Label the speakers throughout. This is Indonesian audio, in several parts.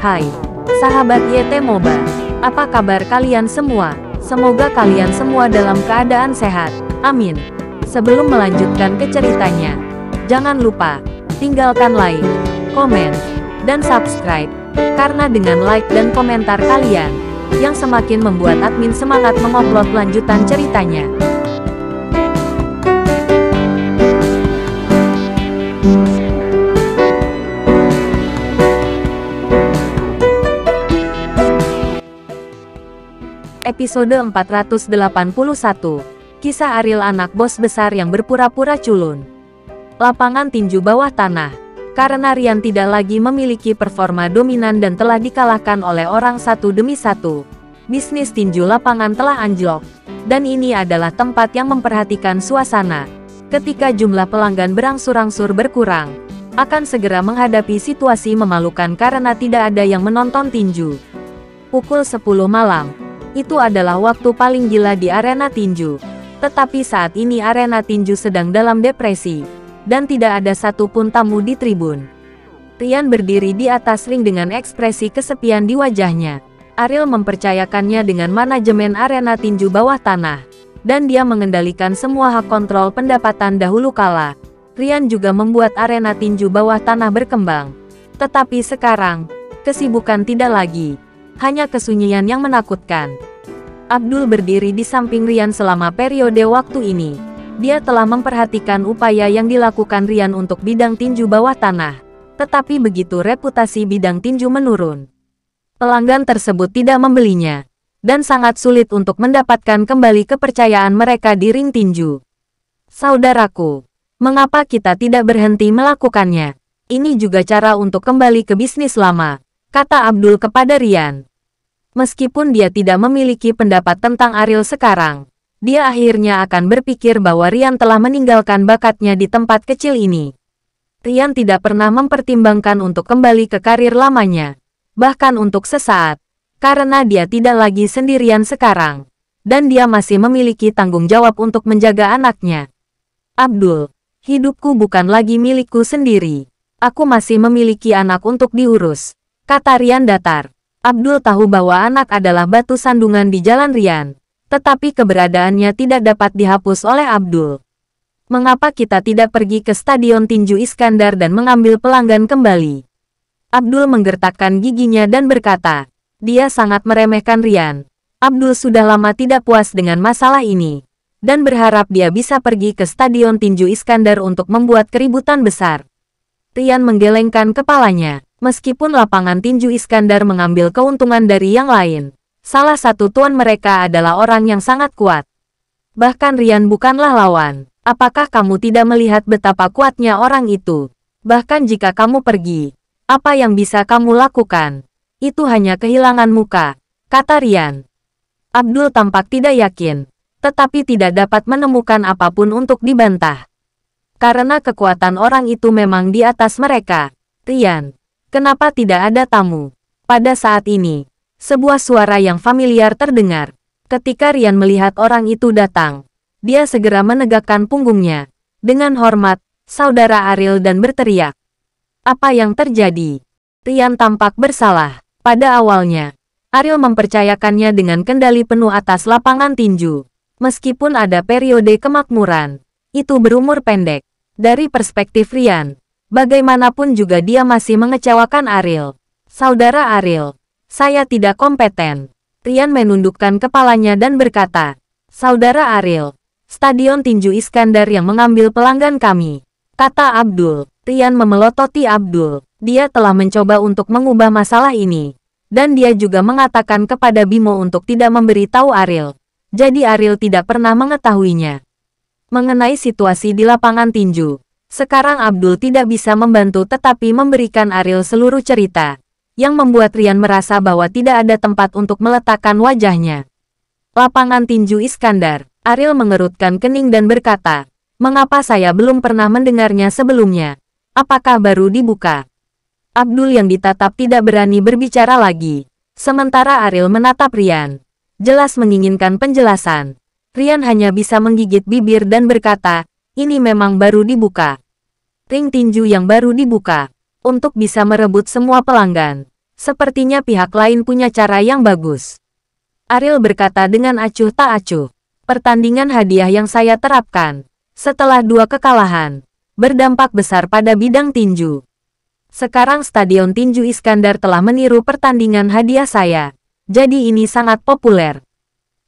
Speaker 1: Hai, sahabat YT Moba. Apa kabar kalian semua? Semoga kalian semua dalam keadaan sehat. Amin. Sebelum melanjutkan ke ceritanya, jangan lupa tinggalkan like, komen, dan subscribe. Karena dengan like dan komentar kalian, yang semakin membuat admin semangat mengupload lanjutan ceritanya. Episode 481, Kisah Ariel anak bos besar yang berpura-pura culun. Lapangan tinju bawah tanah. Karena Ryan tidak lagi memiliki performa dominan dan telah dikalahkan oleh orang satu demi satu, bisnis tinju lapangan telah anjlok. Dan ini adalah tempat yang memperhatikan suasana. Ketika jumlah pelanggan berangsur-angsur berkurang, akan segera menghadapi situasi memalukan karena tidak ada yang menonton tinju. Pukul 10 malam. Itu adalah waktu paling gila di arena tinju. Tetapi saat ini arena tinju sedang dalam depresi, dan tidak ada satupun tamu di tribun. Ryan berdiri di atas ring dengan ekspresi kesepian di wajahnya. Ariel mempercayakannya dengan manajemen arena tinju bawah tanah, dan dia mengendalikan semua hak kontrol pendapatan dahulu kala. Ryan juga membuat arena tinju bawah tanah berkembang. Tetapi sekarang, kesibukan tidak lagi. Hanya kesunyian yang menakutkan. Abdul berdiri di samping Ryan selama periode waktu ini. Dia telah memperhatikan upaya yang dilakukan Ryan untuk bidang tinju bawah tanah. Tetapi begitu reputasi bidang tinju menurun, pelanggan tersebut tidak membelinya. Dan sangat sulit untuk mendapatkan kembali kepercayaan mereka di ring tinju. Saudaraku, mengapa kita tidak berhenti melakukannya? Ini juga cara untuk kembali ke bisnis lama, kata Abdul kepada Ryan. Meskipun dia tidak memiliki pendapat tentang Ariel sekarang, dia akhirnya akan berpikir bahwa Ryan telah meninggalkan bakatnya di tempat kecil ini. Ryan tidak pernah mempertimbangkan untuk kembali ke karir lamanya, bahkan untuk sesaat, karena dia tidak lagi sendirian sekarang, dan dia masih memiliki tanggung jawab untuk menjaga anaknya. Abdul, hidupku bukan lagi milikku sendiri. Aku masih memiliki anak untuk diurus, kata Ryan datar. Abdul tahu bahwa anak adalah batu sandungan di jalan Ryan, tetapi keberadaannya tidak dapat dihapus oleh Abdul. Mengapa kita tidak pergi ke Stadion Tinju Iskandar dan mengambil pelanggan kembali? Abdul menggertakkan giginya dan berkata, dia sangat meremehkan Ryan. Abdul sudah lama tidak puas dengan masalah ini, dan berharap dia bisa pergi ke Stadion Tinju Iskandar untuk membuat keributan besar. Ryan menggelengkan kepalanya. Meskipun lapangan tinju Iskandar mengambil keuntungan dari yang lain, salah satu tuan mereka adalah orang yang sangat kuat. Bahkan Ryan bukanlah lawan. Apakah kamu tidak melihat betapa kuatnya orang itu? Bahkan jika kamu pergi, apa yang bisa kamu lakukan? Itu hanya kehilangan muka, kata Ryan. Abdul tampak tidak yakin, tetapi tidak dapat menemukan apapun untuk dibantah. Karena kekuatan orang itu memang di atas mereka. Ryan, kenapa tidak ada tamu? Pada saat ini, sebuah suara yang familiar terdengar. Ketika Ryan melihat orang itu datang, dia segera menegakkan punggungnya. Dengan hormat, saudara Ariel dan berteriak. Apa yang terjadi? Ryan tampak bersalah. Pada awalnya, Ariel mempercayakannya dengan kendali penuh atas lapangan tinju. Meskipun ada periode kemakmuran, itu berumur pendek. Dari perspektif Ryan, bagaimanapun juga dia masih mengecewakan Ariel. Saudara Ariel, saya tidak kompeten. Ryan menundukkan kepalanya dan berkata, Saudara Ariel, Stadion Tinju Iskandar yang mengambil pelanggan kami, kata Abdul. Ryan memelototi Abdul. Dia telah mencoba untuk mengubah masalah ini. Dan dia juga mengatakan kepada Bimo untuk tidak memberitahu Ariel. Jadi Ariel tidak pernah mengetahuinya. Mengenai situasi di lapangan tinju, sekarang Abdul tidak bisa membantu tetapi memberikan Ariel seluruh cerita, yang membuat Ryan merasa bahwa tidak ada tempat untuk meletakkan wajahnya. Lapangan tinju Iskandar, Ariel mengerutkan kening dan berkata, mengapa saya belum pernah mendengarnya sebelumnya? Apakah baru dibuka? Abdul yang ditatap tidak berani berbicara lagi, sementara Ariel menatap Ryan, jelas menginginkan penjelasan. Ryan hanya bisa menggigit bibir dan berkata, ini memang baru dibuka. Ring tinju yang baru dibuka, untuk bisa merebut semua pelanggan. Sepertinya pihak lain punya cara yang bagus. Ariel berkata dengan acuh tak acuh. Pertandingan hadiah yang saya terapkan, setelah 2 kekalahan, berdampak besar pada bidang tinju. Sekarang Stadion Tinju Iskandar telah meniru pertandingan hadiah saya. Jadi ini sangat populer.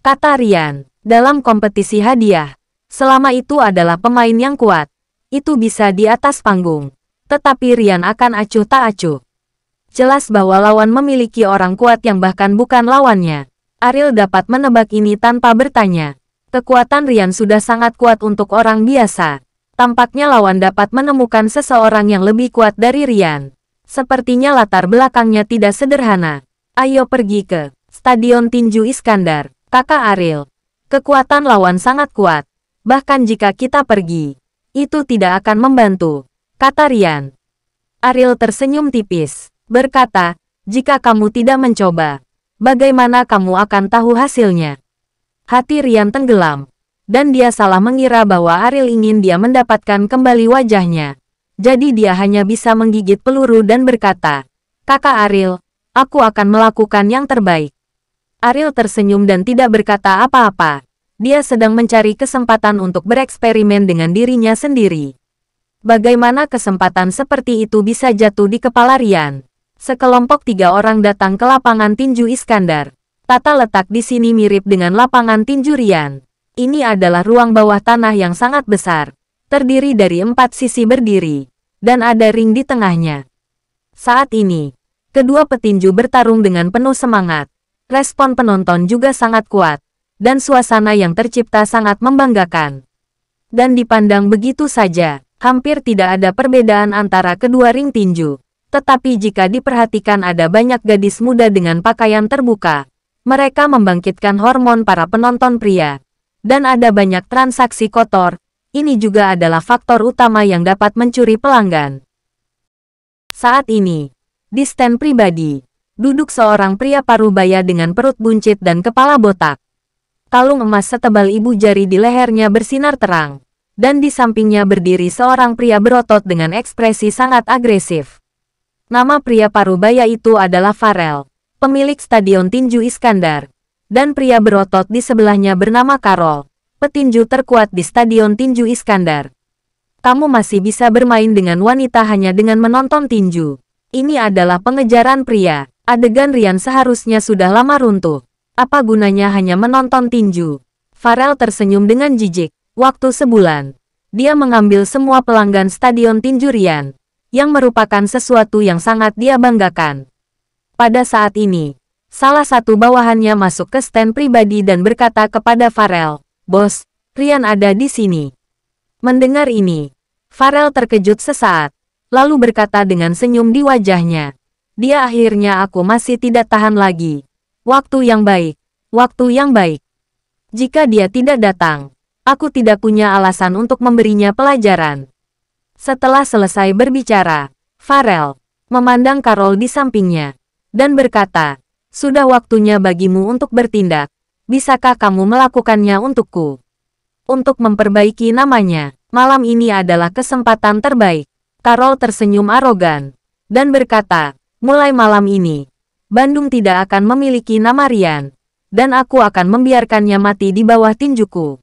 Speaker 1: Kata Ryan, dalam kompetisi hadiah, selama itu adalah pemain yang kuat, itu bisa di atas panggung. Tetapi Ryan akan acuh tak acuh. Jelas bahwa lawan memiliki orang kuat yang bahkan bukan lawannya. Ariel dapat menebak ini tanpa bertanya. Kekuatan Ryan sudah sangat kuat untuk orang biasa. Tampaknya lawan dapat menemukan seseorang yang lebih kuat dari Ryan. Sepertinya latar belakangnya tidak sederhana. Ayo pergi ke Stadion Tinju Iskandar, kakak Ariel. Kekuatan lawan sangat kuat. Bahkan jika kita pergi, itu tidak akan membantu, kata Ryan. Ariel tersenyum tipis. Berkata, jika kamu tidak mencoba, bagaimana kamu akan tahu hasilnya? Hati Ryan tenggelam, dan dia salah mengira bahwa Ariel ingin dia mendapatkan kembali wajahnya. Jadi dia hanya bisa menggigit peluru dan berkata, kakak Ariel, aku akan melakukan yang terbaik. Ariel tersenyum dan tidak berkata apa-apa. Dia sedang mencari kesempatan untuk bereksperimen dengan dirinya sendiri. Bagaimana kesempatan seperti itu bisa jatuh di kepala Ryan? Sekelompok 3 orang datang ke lapangan tinju Iskandar. Tata letak di sini mirip dengan lapangan tinju Ryan. Ini adalah ruang bawah tanah yang sangat besar, terdiri dari 4 sisi berdiri, dan ada ring di tengahnya. Saat ini, kedua petinju bertarung dengan penuh semangat. Respon penonton juga sangat kuat, dan suasana yang tercipta sangat membanggakan. Dan dipandang begitu saja, hampir tidak ada perbedaan antara kedua ring tinju. Tetapi jika diperhatikan ada banyak gadis muda dengan pakaian terbuka. Mereka membangkitkan hormon para penonton pria. Dan ada banyak transaksi kotor. Ini juga adalah faktor utama yang dapat mencuri pelanggan. Saat ini, di stand pribadi, duduk seorang pria parubaya dengan perut buncit dan kepala botak. Kalung emas setebal ibu jari di lehernya bersinar terang. Dan di sampingnya berdiri seorang pria berotot dengan ekspresi sangat agresif. Nama pria parubaya itu adalah Farel, pemilik Stadion Tinju Iskandar. Dan pria berotot di sebelahnya bernama Carol, petinju terkuat di Stadion Tinju Iskandar. Kamu masih bisa bermain dengan wanita hanya dengan menonton tinju. Ini adalah pengejaran pria. Adegan Ryan seharusnya sudah lama runtuh. Apa gunanya hanya menonton tinju? Farel tersenyum dengan jijik. Waktu sebulan, dia mengambil semua pelanggan Stadion Tinju Ryan, yang merupakan sesuatu yang sangat dia banggakan. Pada saat ini, salah satu bawahannya masuk ke stand pribadi dan berkata kepada Farel, "Bos, Ryan ada di sini." Mendengar ini, Farel terkejut sesaat, lalu berkata dengan senyum di wajahnya, "Dia akhirnya aku masih tidak tahan lagi. Waktu yang baik, waktu yang baik. Jika dia tidak datang, aku tidak punya alasan untuk memberinya pelajaran." Setelah selesai berbicara, Farel memandang Carol di sampingnya dan berkata, "Sudah waktunya bagimu untuk bertindak. Bisakah kamu melakukannya untukku? Untuk memperbaiki namanya, malam ini adalah kesempatan terbaik." Carol tersenyum arogan dan berkata, "Mulai malam ini, Bandung tidak akan memiliki nama Ryan, dan aku akan membiarkannya mati di bawah tinjuku."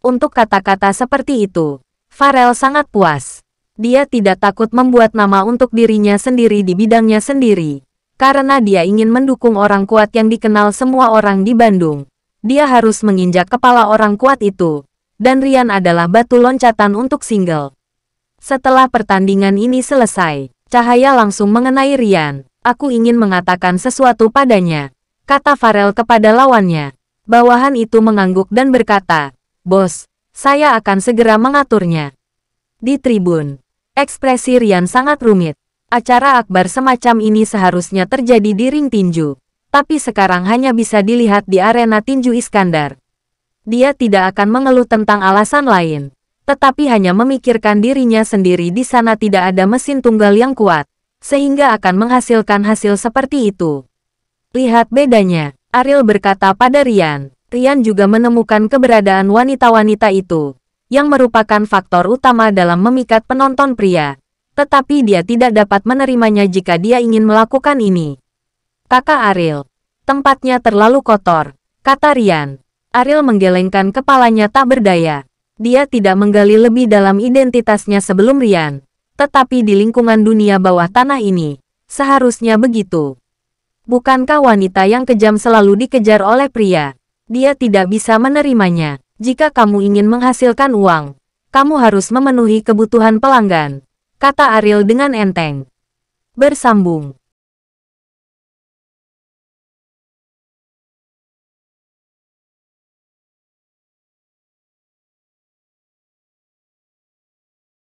Speaker 1: Untuk kata-kata seperti itu, Farel sangat puas. Dia tidak takut membuat nama untuk dirinya sendiri di bidangnya sendiri. Karena dia ingin mendukung orang kuat yang dikenal semua orang di Bandung. Dia harus menginjak kepala orang kuat itu. Dan Ryan adalah batu loncatan untuk single. Setelah pertandingan ini selesai, cahaya langsung mengenai Ryan. "Aku ingin mengatakan sesuatu padanya," kata Farel kepada lawannya. Bawahan itu mengangguk dan berkata, "Bos, saya akan segera mengaturnya." Di tribun, ekspresi Ryan sangat rumit. Acara akbar semacam ini seharusnya terjadi di ring tinju, tapi sekarang hanya bisa dilihat di arena tinju Iskandar. Dia tidak akan mengeluh tentang alasan lain, tetapi hanya memikirkan dirinya sendiri. Di sana tidak ada mesin tunggal yang kuat, sehingga akan menghasilkan hasil seperti itu. "Lihat bedanya," Ariel berkata pada Ryan. Ryan juga menemukan keberadaan wanita-wanita itu, yang merupakan faktor utama dalam memikat penonton pria. Tetapi dia tidak dapat menerimanya jika dia ingin melakukan ini. Kakak Ariel. Tempatnya terlalu kotor, kata Rian. Ariel menggelengkan kepalanya tak berdaya. Dia tidak menggali lebih dalam identitasnya sebelum Rian. Tetapi di lingkungan dunia bawah tanah ini, seharusnya begitu. Bukankah wanita yang kejam selalu dikejar oleh pria? Dia tidak bisa menerimanya. Jika kamu ingin menghasilkan uang, kamu harus memenuhi kebutuhan pelanggan, kata Ariel dengan enteng. Bersambung.